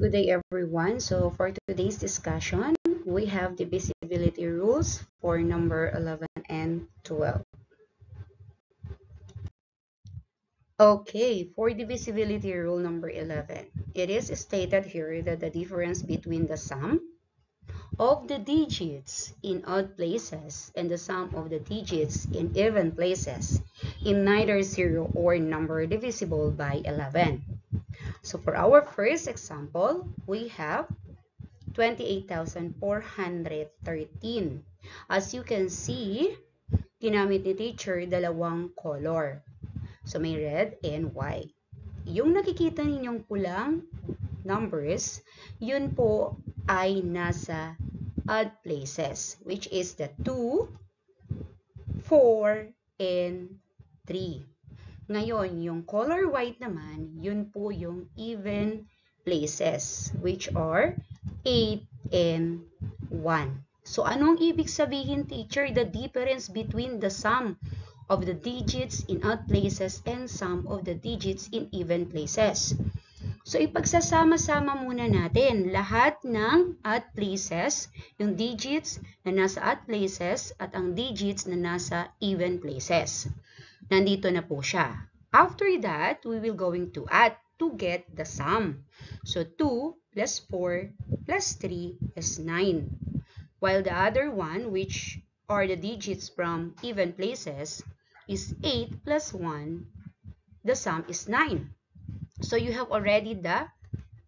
Good day, everyone. So for today's discussion, we have divisibility rules for number 11 and 12. Okay, for divisibility rule number 11, it is stated here that the difference between the sum of the digits in odd places and the sum of the digits in even places in neither zero or number divisible by 11. So for our first example, we have 28,413. As you can see, ginamit ni teacher dalawang color. So may red and white. Yung nakikita ninyong pulang numbers, yun po ay nasa odd places, which is the 2, 4, and 3. Ngayon, yung color white naman, yun po yung even places, which are 8 and 1. So, anong ibig sabihin, teacher? The difference between the sum of the digits in odd places and sum of the digits in even places. So, ipagsasama-sama muna natin lahat ng odd places, yung digits na nasa odd places at ang digits na nasa even places. Nandito na po siya. After that, we will going to add to get the sum. So, 2 plus 4 plus 3 is 9. While the other one, which are the digits from even places, is 8 plus 1. The sum is 9. So, you have already the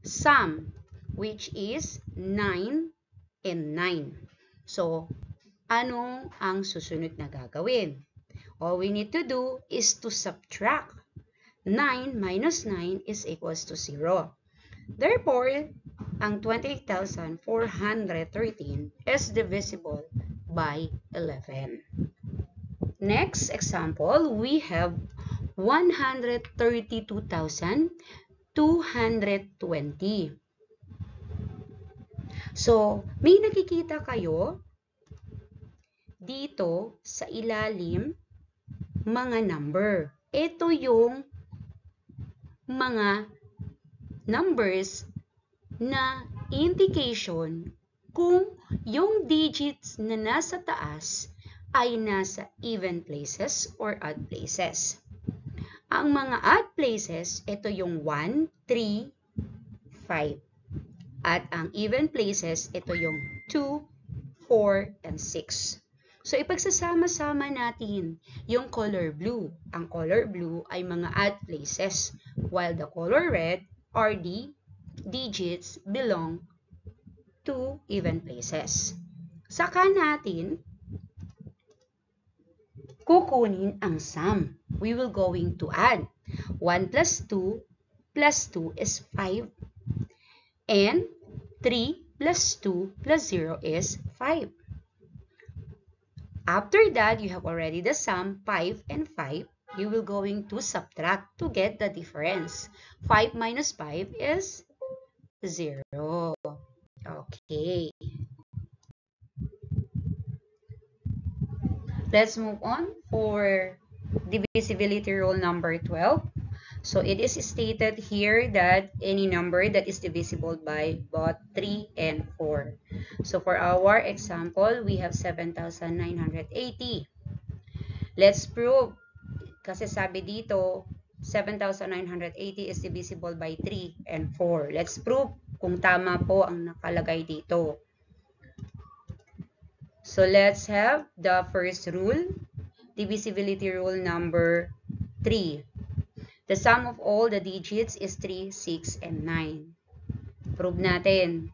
sum, which is 9 and 9. So, ano ang susunod na gagawin? All we need to do is to subtract. 9 minus 9 is equals to 0. Therefore, ang 28,413 is divisible by 11. Next example, we have 132,220. So, may nakikita kayo dito sa ilalim mga number. Ito yung mga numbers na indication kung yung digits na nasa taas ay nasa even places or odd places. Ang mga odd places, ito yung 1, 3, 5. At ang even places, ito yung 2, 4, and 6. So, ipagsasama-sama natin yung color blue. Ang color blue ay mga odd places, while the color red are the digits belong to even places. Saka natin kukunin ang sum. We will going to add 1 plus 2 plus 2 is 5. And 3 plus 2 plus 0 is 5. After that, you have already the sum, 5 and 5. You will going to subtract to get the difference. 5 minus 5 is 0. Okay. Let's move on for divisibility rule number 12. So it is stated here that any number that is divisible by both 3 and 4. So for our example, we have 7,980. Let's prove, kasi sabi dito, 7,980 is divisible by 3 and 4. Let's prove kung tama po ang nakalagay dito. So let's have the first rule, divisibility rule number 3. The sum of all the digits is 3, 6, and 9. Prove natin.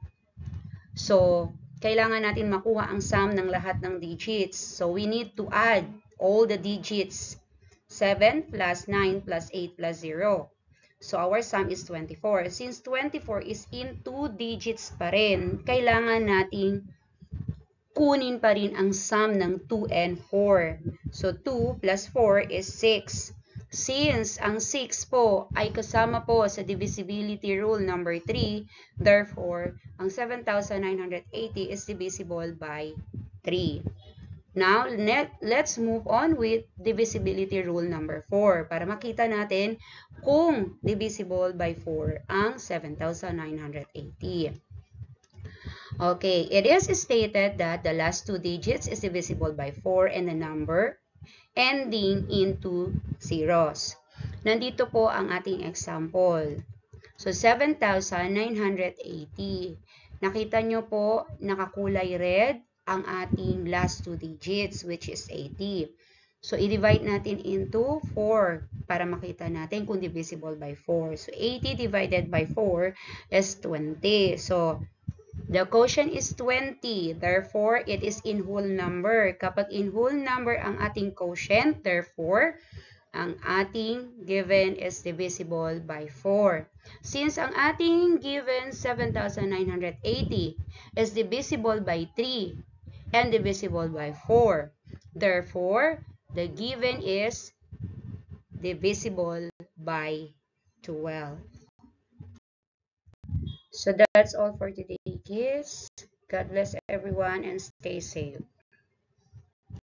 So, kailangan natin makuha ang sum ng lahat ng digits. So, we need to add all the digits. 7 plus 9 plus 8 plus 0. So, our sum is 24. Since 24 is in 2 digits pa rin, kailangan nating kunin pa rin ang sum ng 2 and 4. So, 2 plus 4 is 6. Since ang 6 po ay kasama po sa divisibility rule number 3, therefore, ang 7,980 is divisible by 3. Now, let's move on with divisibility rule number 4 para makita natin kung divisible by 4 ang 7,980. Okay, it is stated that the last two digits is divisible by 4 and the number ending in 2 zeros. Nandito po ang ating example. So, 7,980. Nakita nyo po, nakakulay red ang ating last two digits, which is 80. So, i-divide natin into 4 para makita natin kung divisible by 4. So, 80 divided by 4 is 20. So, the quotient is 20. Therefore, it is in whole number. Kapag in whole number ang ating quotient, therefore, ang ating given is divisible by 4. Since ang ating given 7,980 is divisible by 3 and divisible by 4, therefore, the given is divisible by 12. So that's all for today, kids. God bless everyone and stay safe.